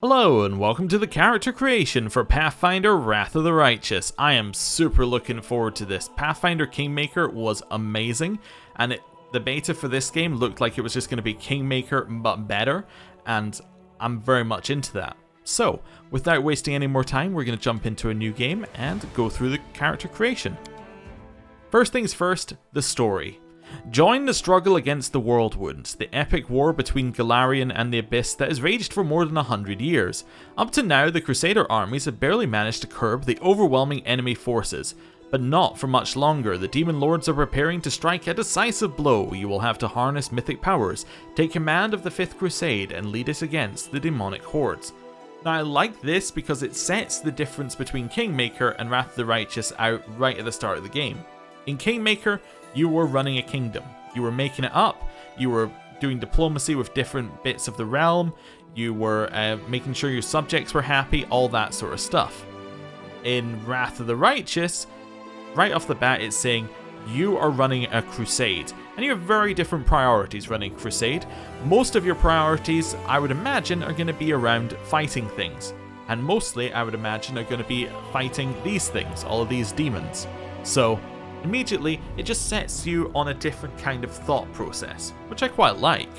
Hello and welcome to the character creation for Pathfinder Wrath of the Righteous. I am super looking forward to this. Pathfinder Kingmaker was amazing, and the beta for this game looked like it was just going to be Kingmaker but better, and I'm very much into that. So, without wasting any more time, we're going to jump into a new game and go through the character creation. First things first, the story. Join the struggle against the Worldwound, the epic war between Golarion and the Abyss that has raged for more than 100 years. Up to now, the Crusader armies have barely managed to curb the overwhelming enemy forces, but not for much longer. The Demon Lords are preparing to strike a decisive blow. You will have to harness mythic powers, take command of the 5th Crusade, and lead us against the demonic hordes. Now I like this because it sets the difference between Kingmaker and Wrath of the Righteous out right at the start of the game. In Kingmaker, you were running a kingdom. You were making it up. You were doing diplomacy with different bits of the realm. You were making sure your subjects were happy, all that sort of stuff. In Wrath of the Righteous, right off the bat it's saying you are running a crusade. And you have very different priorities running a crusade. Most of your priorities, I would imagine, are going to be around fighting things. And mostly, I would imagine, are going to be fighting these things, all of these demons. So immediately, it just sets you on a different kind of thought process, which I quite like.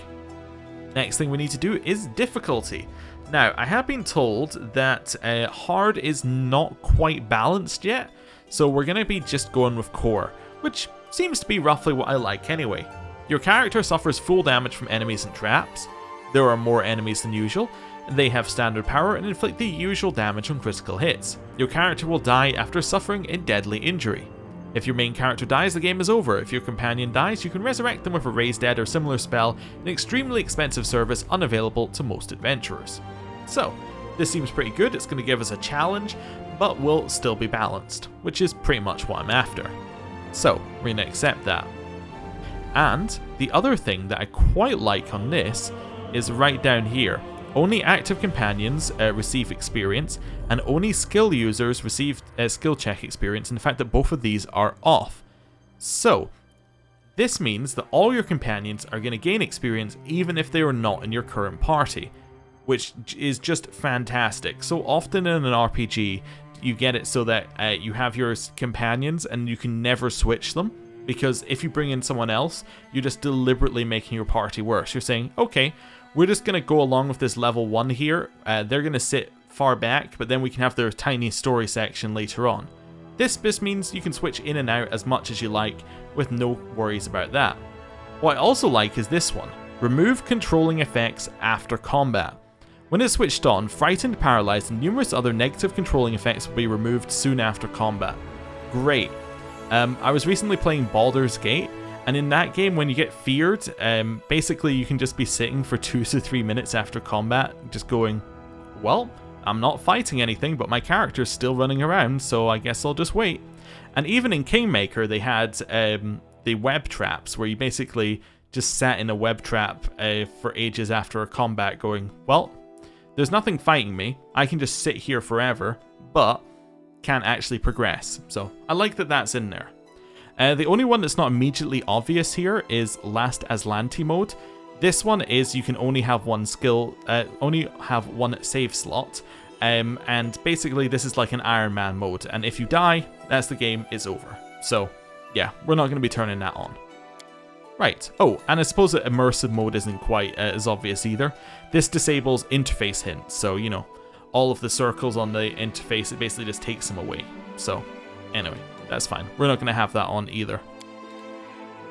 Next thing we need to do is difficulty. Now, I have been told that hard is not quite balanced yet, so we're going to be just going with core, which seems to be roughly what I like anyway. Your character suffers full damage from enemies and traps. There are more enemies than usual. They have standard power and inflict the usual damage on critical hits. Your character will die after suffering a deadly injury. If your main character dies, the game is over. If your companion dies, you can resurrect them with a Raise Dead or similar spell, an extremely expensive service unavailable to most adventurers. So, this seems pretty good. It's going to give us a challenge, but will still be balanced, which is pretty much what I'm after. So, we're going to accept that. And the other thing that I quite like on this is right down here. Only active companions receive experience, and only skill users receive skill check experience, and the fact that both of these are off. So, this means that all your companions are going to gain experience even if they are not in your current party, which is just fantastic. So often in an RPG, you get it so that you have your companions and you can never switch them, because if you bring in someone else, you're just deliberately making your party worse. You're saying, okay, we're just going to go along with this level 1 here. They're going to sit far back, but then we can have their tiny story section later on. This means you can switch in and out as much as you like with no worries about that. What I also like is this one. Remove controlling effects after combat. When it's switched on, frightened, paralyzed, and numerous other negative controlling effects will be removed soon after combat. Great. I was recently playing Baldur's Gate, and in that game, when you get feared, basically you can just be sitting for 2 to 3 minutes after combat, just going, well, I'm not fighting anything, but my character's still running around, so I guess I'll just wait. And even in Kingmaker, they had the web traps, where you basically just sat in a web trap for ages after a combat going, well, there's nothing fighting me, I can just sit here forever, but can't actually progress. So I like that that's in there. The only one that's not immediately obvious here is Last Aslanti mode. This one is you can only have one skill, only have one save slot, and basically this is like an Iron Man mode, and if you die, that's the game, it's over. So yeah, we're not going to be turning that on. Right, oh, and I suppose that immersive mode isn't quite as obvious either. This disables interface hints, so you know, all of the circles on the interface, it basically just takes them away. So anyway, that's fine. We're not going to have that on either.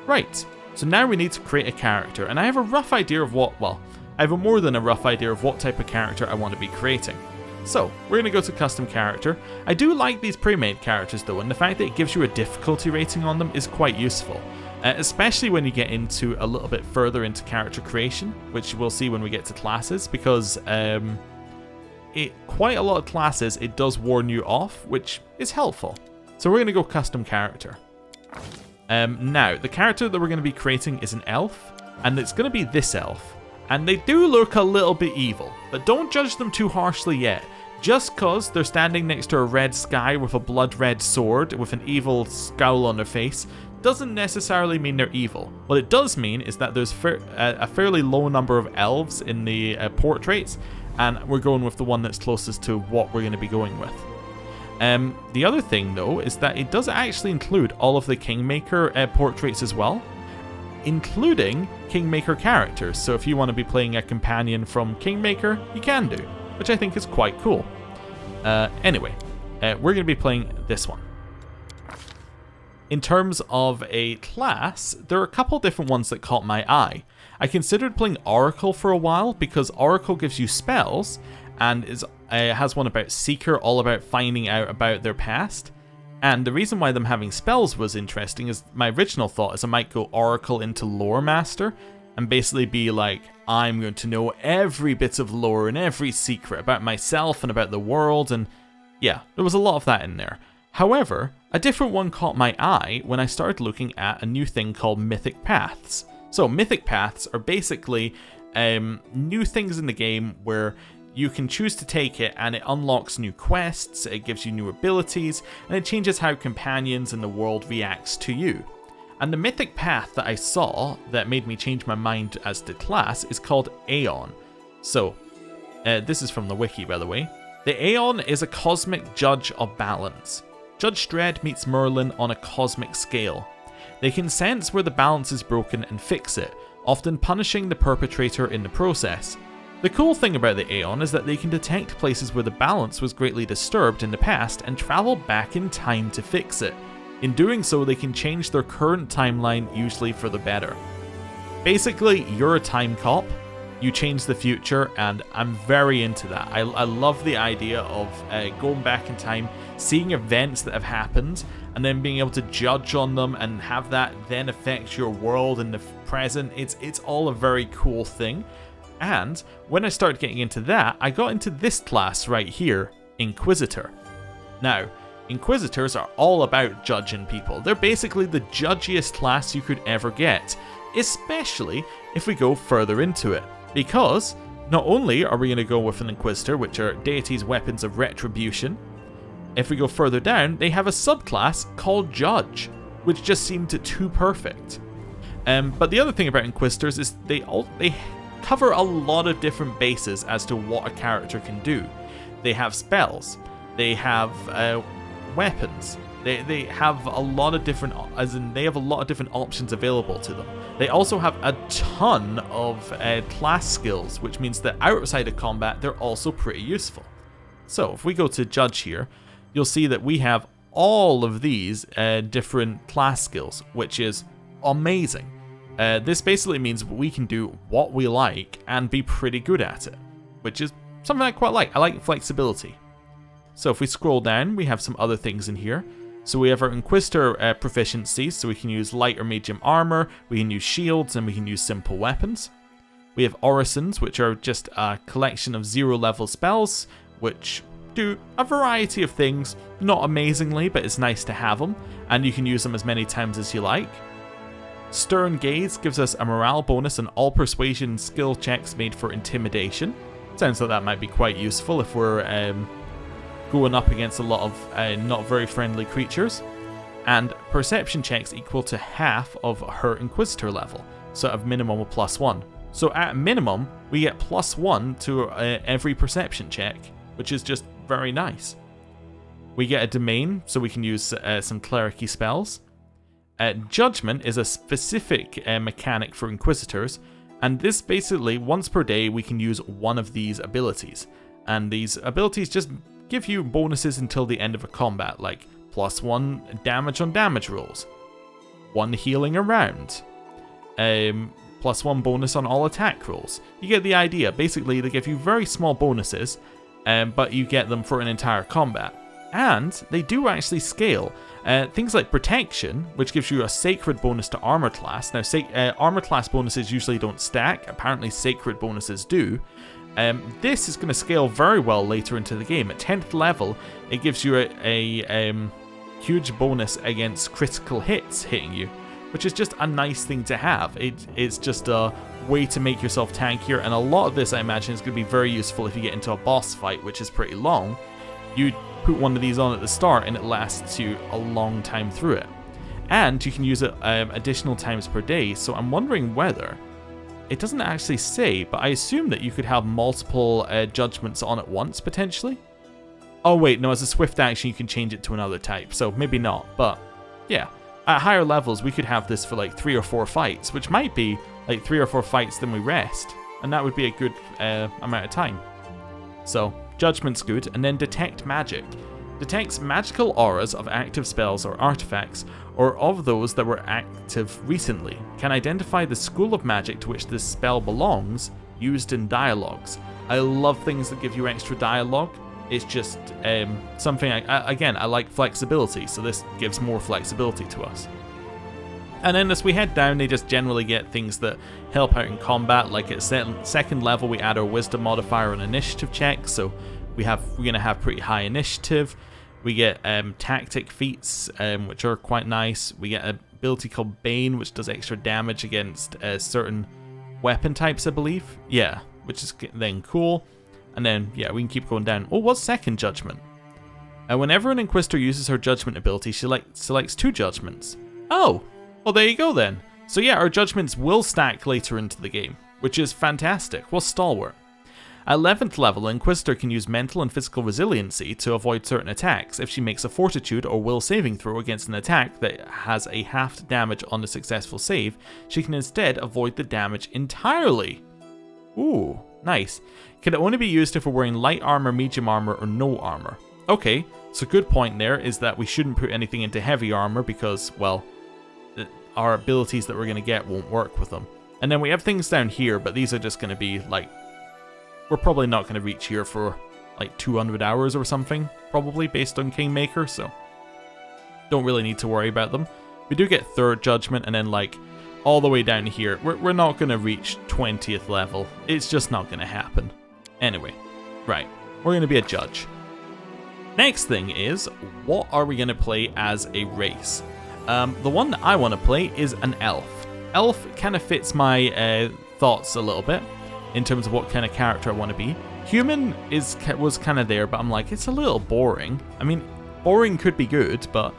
Right, so now we need to create a character, and I have a rough idea of I have a more than a rough idea of what type of character I want to be creating. So, we're going to go to custom character. I do like these pre-made characters though, and the fact that it gives you a difficulty rating on them is quite useful. Especially when you get into a little bit further into character creation, which we'll see when we get to classes, because quite a lot of classes, it does warn you off, which is helpful. So we're going to go custom character. Now, the character that we're going to be creating is an elf, and it's going to be this elf. And they do look a little bit evil, but don't judge them too harshly yet. Just cause they're standing next to a red sky with a blood red sword with an evil scowl on their face doesn't necessarily mean they're evil. What it does mean is that there's a fairly low number of elves in the portraits, and we're going with the one that's closest to what we're going to be going with. The other thing though is that it does actually include all of the Kingmaker portraits as well, including Kingmaker characters. So if you want to be playing a companion from Kingmaker, you can do, which I think is quite cool. Anyway, we're going to be playing this one. In terms of a class, there are a couple different ones that caught my eye. I considered playing Oracle for a while because Oracle gives you spells and has one about Seeker, all about finding out about their past. And the reason why them having spells was interesting is my original thought is I might go Oracle into Lore Master and basically be like, I'm going to know every bit of lore and every secret about myself and about the world, and yeah, there was a lot of that in there. However, a different one caught my eye when I started looking at a new thing called Mythic Paths. So Mythic Paths are basically new things in the game where you can choose to take it and it unlocks new quests, it gives you new abilities, and it changes how companions in the world reacts to you. And the Mythic Path that I saw that made me change my mind as to class is called Aeon. So, this is from the wiki by the way. The Aeon is a cosmic judge of balance. Judge Dredd meets Merlin on a cosmic scale. They can sense where the balance is broken and fix it, often punishing the perpetrator in the process. The cool thing about the Aeon is that they can detect places where the balance was greatly disturbed in the past and travel back in time to fix it. In doing so, they can change their current timeline, usually for the better. Basically, you're a time cop, you change the future, and I'm very into that. I love the idea of going back in time, seeing events that have happened, and then being able to judge on them and have that then affect your world in the present. It's all a very cool thing. And when I started getting into that, I got into this class right here, Inquisitor. Now, Inquisitors are all about judging people. They're basically the judgiest class you could ever get, especially if we go further into it. Because not only are we going to go with an Inquisitor, which are Deity's weapons of retribution, if we go further down, they have a subclass called Judge, which just seemed too perfect. But the other thing about Inquisitors is they cover a lot of different bases as to what a character can do. They have spells, they have weapons, they have a lot of different, they have a lot of different options available to them. They also have a ton of class skills, which means that outside of combat, they're also pretty useful. So if we go to Judge here, you'll see that we have all of these different class skills, which is amazing. This basically means we can do what we like and be pretty good at it, which is something I quite like. I like flexibility. So if we scroll down, we have some other things in here. So we have our Inquisitor proficiencies, so we can use light or medium armor, we can use shields, and we can use simple weapons. We have orisons, which are just a collection of 0-level spells, which do a variety of things, not amazingly, but it's nice to have them, and you can use them as many times as you like. Stern Gaze gives us a morale bonus on all persuasion skill checks made for intimidation. Sounds like that might be quite useful if we're going up against a lot of not very friendly creatures. And perception checks equal to half of her Inquisitor level, so at a minimum of +1. So at minimum, we get +1 to every perception check, which is just very nice. We get a domain, so we can use some clericy spells. Judgment is a specific mechanic for Inquisitors, and this basically, once per day, we can use one of these abilities. And these abilities just give you bonuses until the end of a combat, like +1 damage on damage rolls, 1 healing around, +1 bonus on all attack rolls. You get the idea. Basically, they give you very small bonuses, but you get them for an entire combat. And they do actually scale. Things like Protection, which gives you a Sacred bonus to Armor class. Now, Armor class bonuses usually don't stack. Apparently, Sacred bonuses do. This is going to scale very well later into the game. At 10th level, it gives you a huge bonus against critical hits hitting you, which is just a nice thing to have. It's just a way to make yourself tankier, and a lot of this, I imagine, is going to be very useful if you get into a boss fight, which is pretty long. You put one of these on at the start and it lasts you a long time through it. And you can use it additional times per day, so I'm wondering whether it doesn't actually say, but I assume that you could have multiple judgments on at once, potentially. Oh wait, no, as a swift action you can change it to another type, so maybe not, but yeah. At higher levels we could have this for like 3 or 4 fights, which might be like 3 or 4 fights then we rest, and that would be a good amount of time. So, judgment's good, and then detect magic. Detects magical auras of active spells or artifacts, or of those that were active recently. Can identify the school of magic to which this spell belongs, used in dialogues. I love things that give you extra dialogue. It's just something, I like flexibility, so this gives more flexibility to us. And then as we head down, they just generally get things that help out in combat, like at second level we add our wisdom modifier on initiative checks, so we're going to have pretty high initiative. We get tactic feats, which are quite nice. We get an ability called Bane, which does extra damage against certain weapon types, I believe. Yeah, which is then cool. And then, yeah, we can keep going down. Oh, what's second judgment? Whenever an Inquisitor uses her judgment ability, she selects 2 judgments. Oh, well there you go then. So yeah, our judgments will stack later into the game, which is fantastic. Well, stalwart. At 11th level, Inquisitor can use mental and physical resiliency to avoid certain attacks if she makes a fortitude or will saving throw against an attack that has a halved damage on the successful save. She can instead avoid the damage entirely. Ooh, nice. Can only be used if we're wearing light armor, medium armor, or no armor. Okay, so good point there is that we shouldn't put anything into heavy armor because, well, our abilities that we're going to get won't work with them. And then we have things down here, but these are just going to be like, we're probably not going to reach here for like 200 hours or something, probably based on Kingmaker, so don't really need to worry about them. We do get third judgment, and then like all the way down here, we're not going to reach 20th level. It's just not going to happen. Anyway, right, we're going to be a judge. Next thing is, what are we going to play as a race? The one that I want to play is an elf. Elf kind of fits my thoughts a little bit in terms of what kind of character I want to be. Human was kind of there, but I'm like, it's a little boring. I mean, boring could be good, but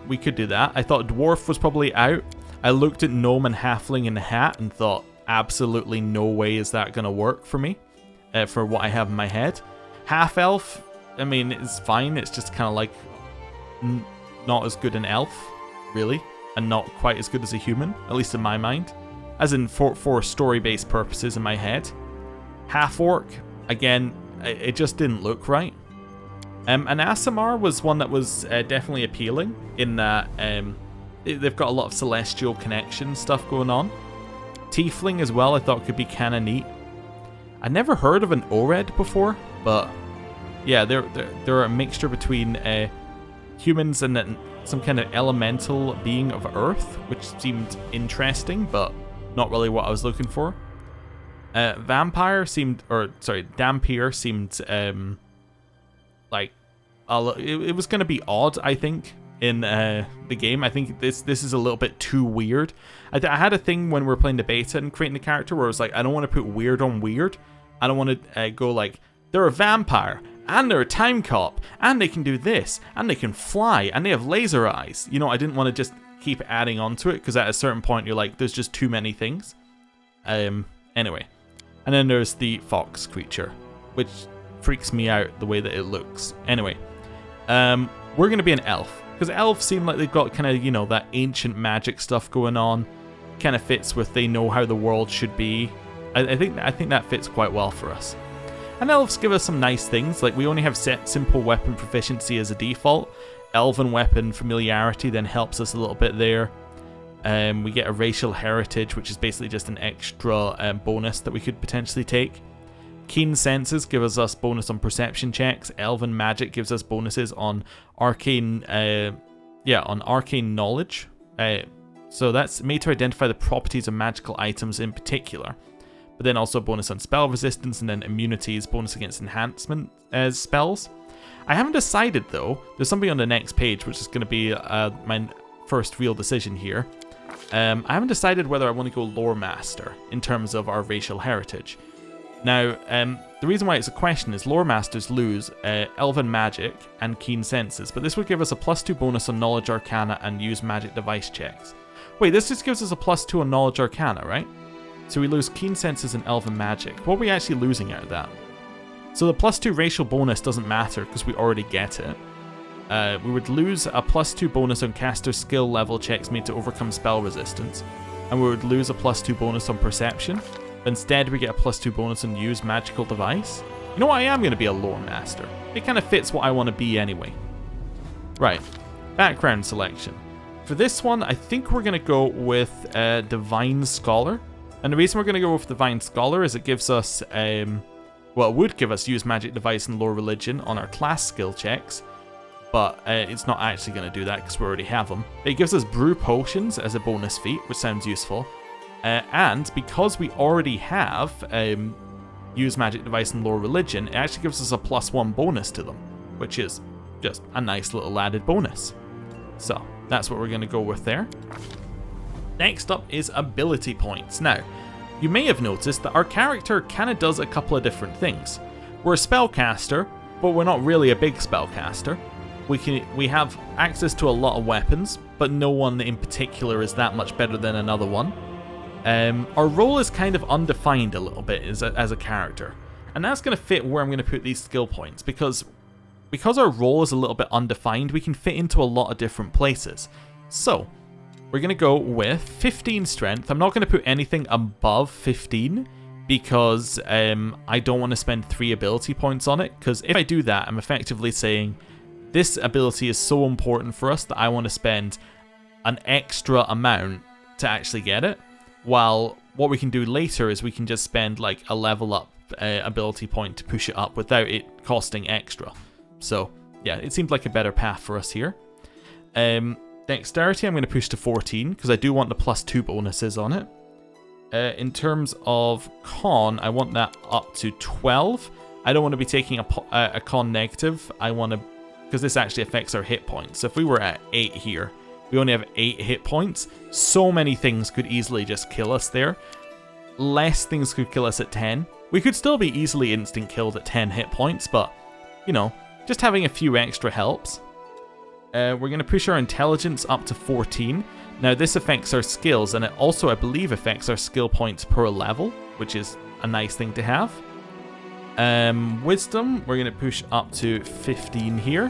we could do that. I thought dwarf was probably out. I looked at gnome and halfling in the hat and thought, absolutely no way is that going to work for me, for what I have in my head. Half elf, I mean, it's fine. It's just kind of like not as good an elf, really, and not quite as good as a human, at least in my mind. As in for story-based purposes in my head. Half-orc, again, it just didn't look right. An Aasimar was one that was definitely appealing in that they've got a lot of celestial connection stuff going on. Tiefling as well I thought could be kind of neat. I'd never heard of an Ored before, but yeah, they're a mixture between humans and then some kind of elemental being of Earth, which seemed interesting, but not really what I was looking for. Dampier seemed like it was going to be odd, I think, in the game. I think this is a little bit too weird. I had a thing when we were playing the beta and creating the character where I was like, I don't want to put weird on weird. I don't want to go like, they're a vampire, and they're a time cop, and they can do this, and they can fly, and they have laser eyes. You know, I didn't want to just keep adding on to it, because at a certain point you're like, there's just too many things. Anyway. And then there's the fox creature, which freaks me out the way that it looks. Anyway, we're going to be an elf, because elves seem like they've got kind of, you know, that ancient magic stuff going on. Kind of fits with they know how the world should be. I think that fits quite well for us. And elves give us some nice things, like we only have set simple weapon proficiency as a default. Elven weapon familiarity then helps us a little bit there. We get a racial heritage, which is basically just an extra bonus that we could potentially take. Keen senses give us bonus on perception checks. Elven magic gives us bonuses on arcane, arcane knowledge. So that's made to identify the properties of magical items in particular. But then also bonus on spell resistance, and then immunities, bonus against enhancement spells. I haven't decided though. There's something on the next page which is going to be my first real decision here. I haven't decided whether I want to go lore master in terms of our racial heritage. Now, the reason why it's a question is lore masters lose elven magic and keen senses, but this would give us a +2 bonus on knowledge arcana and use magic device checks. Wait, this just gives us a +2 on knowledge arcana, right? So we lose keen senses and elven magic. What are we actually losing out of that? So the +2 racial bonus doesn't matter because we already get it. We would lose a +2 bonus on caster skill level checks made to overcome spell resistance. And we would lose a +2 bonus on perception. Instead, we get a +2 bonus on use magical device. You know what? I am going to be a lore master. It kind of fits what I want to be anyway. Right. Background selection. For this one, I think we're going to go with Divine Scholar. And the reason we're going to go with Divine Scholar is it gives us, well, it would give us use magic device and lore religion on our class skill checks. But it's not actually going to do that because we already have them. It gives us brew potions as a bonus feat, which sounds useful. And because we already have use magic device and lore religion, it actually gives us a +1 bonus to them, which is just a nice little added bonus. So that's what we're going to go with there. Next up is ability points. Now, you may have noticed that our character kind of does a couple of different things. We're a spellcaster, but we're not really a big spellcaster. We have access to a lot of weapons, but no one in particular is that much better than another one. Our role is kind of undefined a little bit as a character, and that's going to fit where I'm going to put these skill points, because our role is a little bit undefined, we can fit into a lot of different places. So, we're going to go with 15 strength. I'm not going to put anything above 15, because I don't want to spend 3 ability points on it, because if I do that, I'm effectively saying, this ability is so important for us that I want to spend an extra amount to actually get it. While what we can do later is we can just spend like a level up ability point to push it up without it costing extra. So yeah, it seemed like a better path for us here. Dexterity I'm going to push to 14 because I do want the +2 bonuses on it. In terms of con, I want that up to 12. I don't want to be taking a con negative. I want to, because this actually affects our hit points. So if we were at 8 here, we only have 8 hit points. So many things could easily just kill us there. Less things could kill us at 10. We could still be easily instant killed at 10 hit points, but, you know, just having a few extra helps. We're going to push our intelligence up to 14. Now this affects our skills, and it also, I believe, affects our skill points per level, which is a nice thing to have. Wisdom, we're going to push up to 15 here.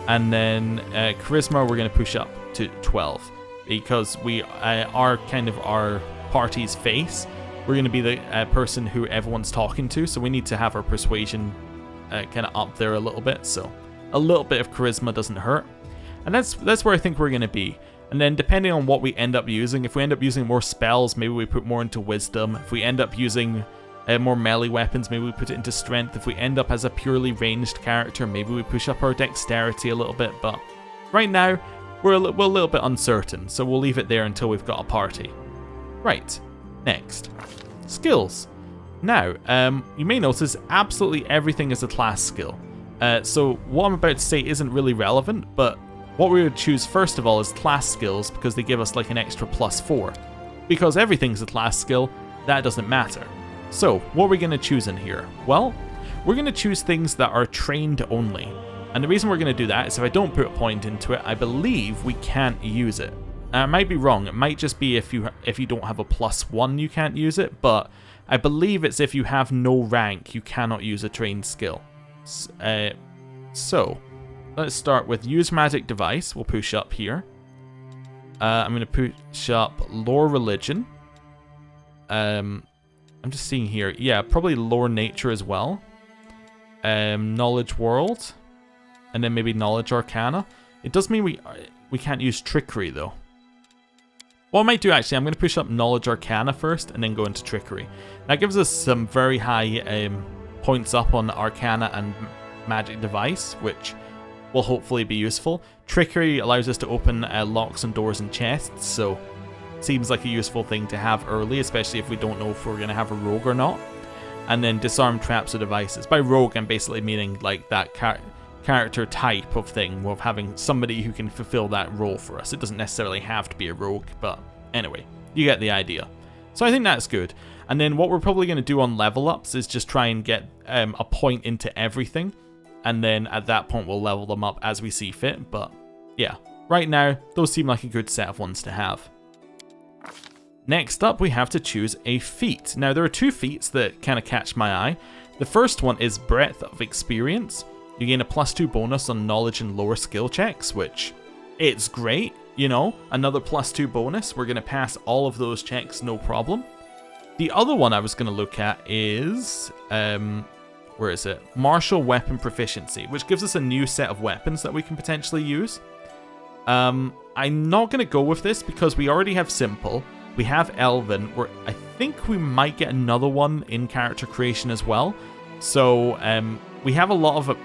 And then charisma, we're going to push up to 12. Because we are kind of our party's face. We're going to be the person who everyone's talking to, so we need to have our persuasion kind of up there a little bit. So a little bit of charisma doesn't hurt. And that's where I think we're going to be. And then depending on what we end up using, if we end up using more spells, maybe we put more into wisdom. If we end up using more melee weapons, maybe we put it into strength. If we end up as a purely ranged character, maybe we push up our dexterity a little bit. But right now, we're a little bit uncertain, so we'll leave it there until we've got a party. Right, next. Skills. Now, you may notice absolutely everything is a class skill. So what I'm about to say isn't really relevant, but what we would choose first of all is class skills, because they give us like an extra +4. Because everything's a class skill, that doesn't matter. So, what are we going to choose in here? Well, we're going to choose things that are trained only. And the reason we're going to do that is if I don't put a point into it, I believe we can't use it. I might be wrong. It might just be if you don't have a +1, you can't use it. But I believe it's if you have no rank, you cannot use a trained skill. So, let's start with use magic device. We'll push up here. I'm going to push up lore religion. I'm just seeing here. Yeah, probably lore nature as well. Knowledge world. And then maybe knowledge arcana. It does mean we can't use trickery though. What I might do actually, I'm going to push up knowledge arcana first and then go into trickery. That gives us some very high points up on arcana and magic device, which will hopefully be useful. Trickery allows us to open locks and doors and chests, so seems like a useful thing to have early, especially if we don't know if we're going to have a rogue or not. And then disarm traps or devices. By rogue, I'm basically meaning like that character type of thing, of having somebody who can fulfill that role for us. It doesn't necessarily have to be a rogue, but anyway, you get the idea. So I think that's good. And then what we're probably going to do on level ups is just try and get a point into everything. And then at that point, we'll level them up as we see fit. But yeah, right now, those seem like a good set of ones to have. Next up, we have to choose a feat. Now, there are two feats that kind of catch my eye. The first one is Breadth of Experience. You gain a +2 bonus on knowledge and lower skill checks, which it's great, you know, another +2 bonus. We're going to pass all of those checks, no problem. The other one I was going to look at is, where is it? Martial Weapon Proficiency, which gives us a new set of weapons that we can potentially use. I'm not going to go with this because we already have Simple. We have Elven, where I think we might get another one in character creation as well. So we have a lot of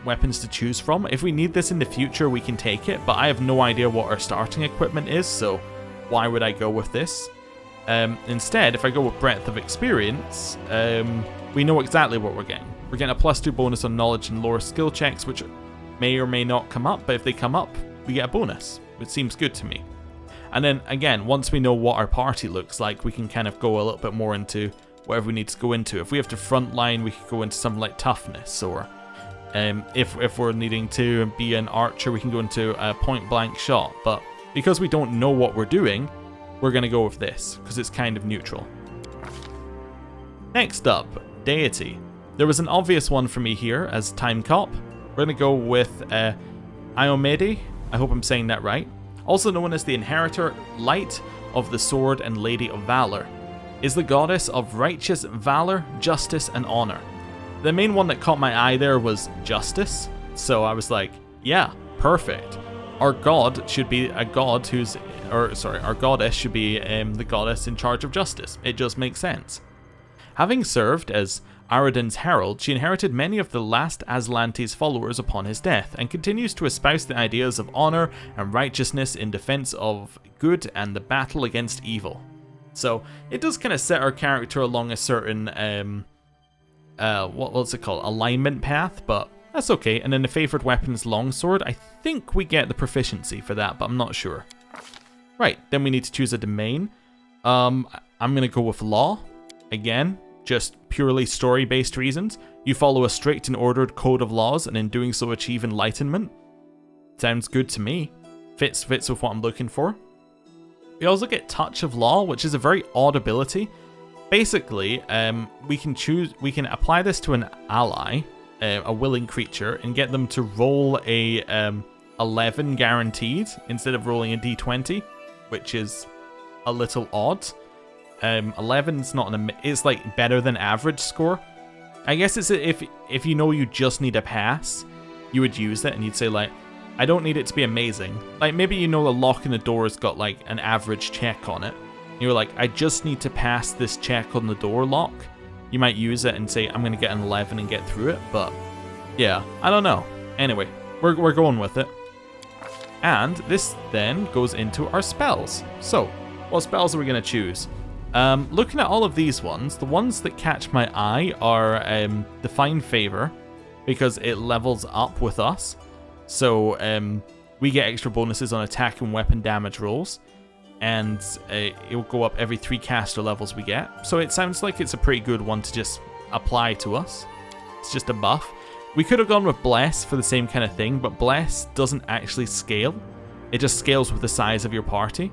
weapons to choose from. If we need this in the future, we can take it, but I have no idea what our starting equipment is, so why would I go with this? Instead, if I go with Breadth of Experience, we know exactly what we're getting. We're getting a +2 bonus on knowledge and lower skill checks, which may or may not come up, but if they come up, we get a bonus, which seems good to me. And then again, once we know what our party looks like, we can kind of go a little bit more into whatever we need to go into. If we have to frontline, we could go into something like toughness, or if we're needing to be an archer, we can go into a point blank shot. But because we don't know what we're doing, we're going to go with this, because it's kind of neutral. Next up, Deity. There was an obvious one for me here as Time Cop. We're going to go with Aeon. I hope I'm saying that right. Also known as the Inheritor, Light of the Sword and Lady of Valor, is the goddess of righteous valor, justice, and honor. The main one that caught my eye there was justice, so I was like, yeah, perfect. Our god should be a god our goddess should be the goddess in charge of justice. It just makes sense. Having served as Aradin's herald, she inherited many of the last Aslante's followers upon his death, and continues to espouse the ideas of honor and righteousness in defense of good and the battle against evil. So it does kind of set our character along a certain what's it called, alignment path, but that's okay. And then the favored weapon is longsword. I think we get the proficiency for that, but I'm not sure. Right, then we need to choose a domain. I'm gonna go with law again. Just purely story-based reasons. You follow a strict and ordered code of laws, and in doing so achieve enlightenment. Sounds good to me. Fits with what I'm looking for. We also get Touch of Law, which is a very odd ability. Basically, we can apply this to an ally, a willing creature, and get them to roll a 11 guaranteed instead of rolling a d20, which is a little odd. 11's not it's like better than average score. I guess it's if you know you just need a pass, you would use it and you'd say like, I don't need it to be amazing. Like maybe you know the lock in the door has got like an average check on it. You're like, I just need to pass this check on the door lock. You might use it and say, I'm gonna get an 11 and get through it, but yeah, I don't know. Anyway, we're going with it. And this then goes into our spells. So, what spells are we gonna choose? Looking at all of these ones, the ones that catch my eye are Divine Favor, because it levels up with us. So we get extra bonuses on attack and weapon damage rolls, and it will go up every 3 caster levels we get. So it sounds like it's a pretty good one to just apply to us. It's just a buff. We could have gone with Bless for the same kind of thing, but Bless doesn't actually scale. It just scales with the size of your party.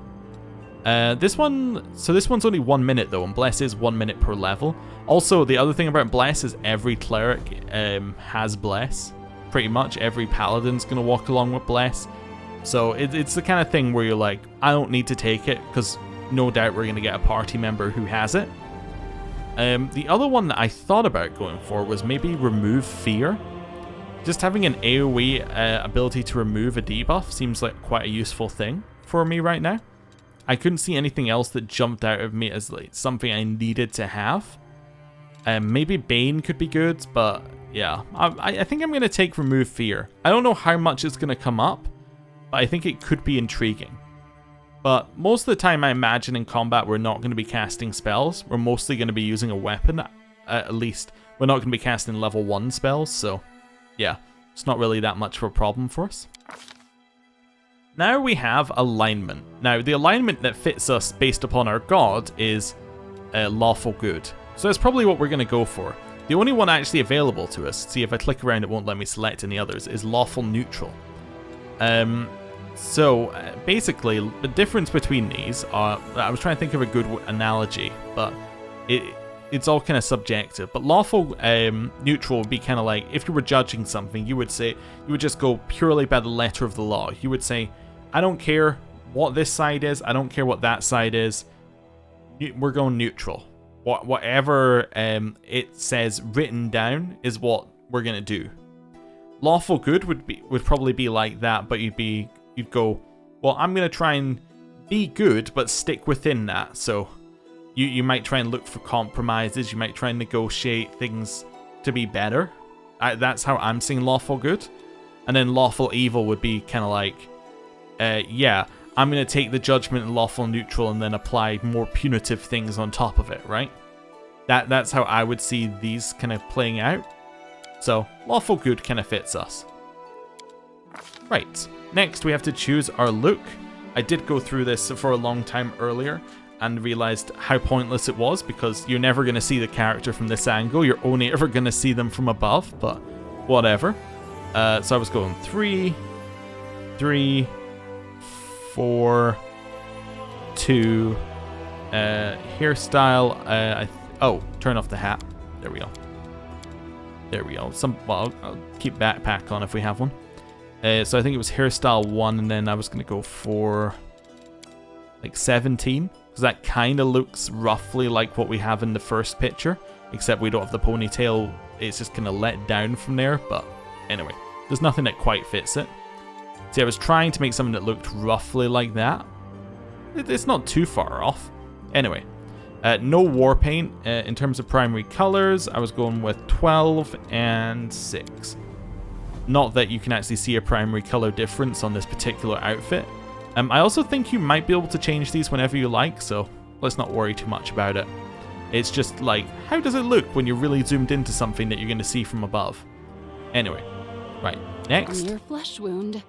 This one's only 1 minute though, and Bless is 1 minute per level. Also, the other thing about Bless is every cleric has Bless. Pretty much every paladin's gonna walk along with Bless. So it's the kind of thing where you're like, I don't need to take it, because no doubt we're gonna get a party member who has it. The other one that I thought about going for was maybe Remove Fear. Just having an AoE ability to remove a debuff seems like quite a useful thing for me right now. I couldn't see anything else that jumped out of me as like something I needed to have. Maybe Bane could be good, but yeah, I think I'm going to take Remove Fear. I don't know how much it's going to come up, but I think it could be intriguing. But most of the time I imagine in combat we're not going to be casting spells. We're mostly going to be using a weapon. At least we're not going to be casting level 1 spells, so yeah, it's not really that much of a problem for us. Now we have alignment. Now the alignment that fits us based upon our god is lawful good. So that's probably what we're going to go for. The only one actually available to us, see if I click around it won't let me select any others, is lawful neutral. So basically, the difference between these are, I was trying to think of a good analogy, but it's all kind of subjective. But lawful neutral would be kind of like, if you were judging something, you would just go purely by the letter of the law. You would say, I don't care what this side is, I don't care what that side is, we're going neutral. Whatever it says written down is what we're gonna do. Lawful good would probably be like that, but you'd go, well, I'm gonna try and be good, but stick within that. So you might try and look for compromises. You might try and negotiate things to be better. That's how I'm seeing lawful good. And then lawful evil would be kind of like, yeah, I'm going to take the judgment in lawful neutral and then apply more punitive things on top of it, right? That's how I would see these kind of playing out. So lawful good kind of fits us. Right, next we have to choose our look. I did go through this for a long time earlier and realized how pointless it was, because you're never going to see the character from this angle. You're only ever going to see them from above, but whatever. So I was going 3, 4, 2, hairstyle, oh, turn off the hat. There we go. There we go. Well, I'll keep backpack on if we have one. So I think it was hairstyle 1, and then I was going to go for like 17, because that kind of looks roughly like what we have in the first picture, except we don't have the ponytail. It's just kind of let down from there, but anyway, there's nothing that quite fits it. See, I was trying to make something that looked roughly like that. It's not too far off. Anyway, no war paint. In terms of primary colors, I was going with 12 and 6. Not that you can actually see a primary color difference on this particular outfit. I also think you might be able to change these whenever you like, so let's not worry too much about it. It's just like, how does it look when you're really zoomed into something that you're going to see from above? Anyway, right, next. On your flesh wound.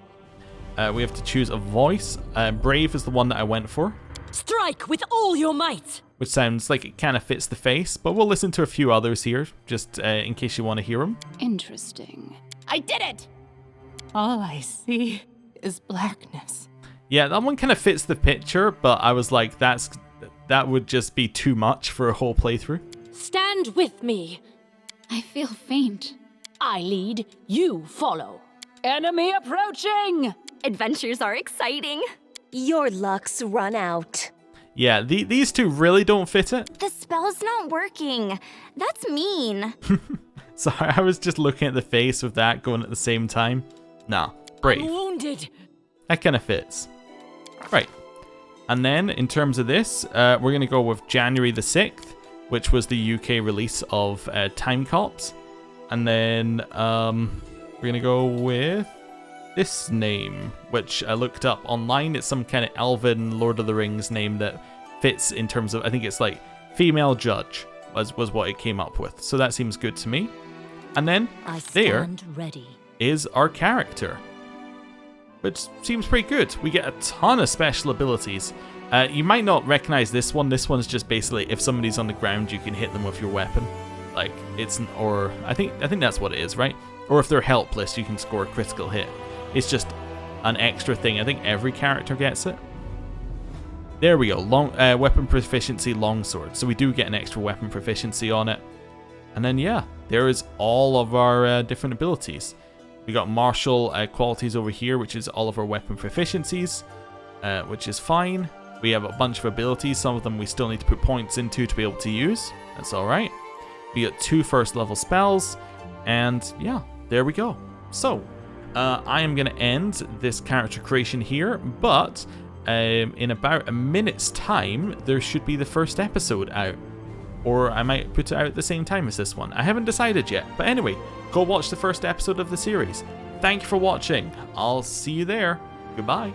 We have to choose a voice. Brave is the one that I went for. Strike with all your might! Which sounds like it kind of fits the face, but we'll listen to a few others here, just in case you want to hear them. Interesting. I did it! All I see is blackness. Yeah, that one kind of fits the picture, but I was like, that would just be too much for a whole playthrough. Stand with me. I feel faint. I lead, you follow. Enemy approaching! Adventures are exciting. Your luck's run out. Yeah, these two really don't fit it. The spell's not working. That's mean. Sorry, I was just looking at the face with that going at the same time. Nah, Brave. I'm wounded. That kind of fits. Right. And then, in terms of this, we're going to go with January the 6th, which was the UK release of Time Cops. And then, we're going to go with this name, which I looked up online. It's some kind of elven Lord of the Rings name that fits in terms of, I think it's like female judge was what it came up with. So that seems good to me. And then there ready. is our character, which seems pretty good. We get a ton of special abilities. You might not recognize this one. This one's just basically if somebody's on the ground, you can hit them with your weapon. Like or I think that's what it is, right? Or if they're helpless, you can score a critical hit. It's just an extra thing. I think every character gets it. There we go. Weapon proficiency, longsword. So we do get an extra weapon proficiency on it. And then yeah, there is all of our different abilities. We got martial qualities over here, which is all of our weapon proficiencies, which is fine. We have a bunch of abilities. Some of them we still need to put points into to be able to use. That's all right. We got 2 first level spells, and yeah, there we go. So I am going to end this character creation here, but in about a minute's time, there should be the first episode out. Or I might put it out at the same time as this one. I haven't decided yet. But anyway, go watch the first episode of the series. Thank you for watching. I'll see you there. Goodbye.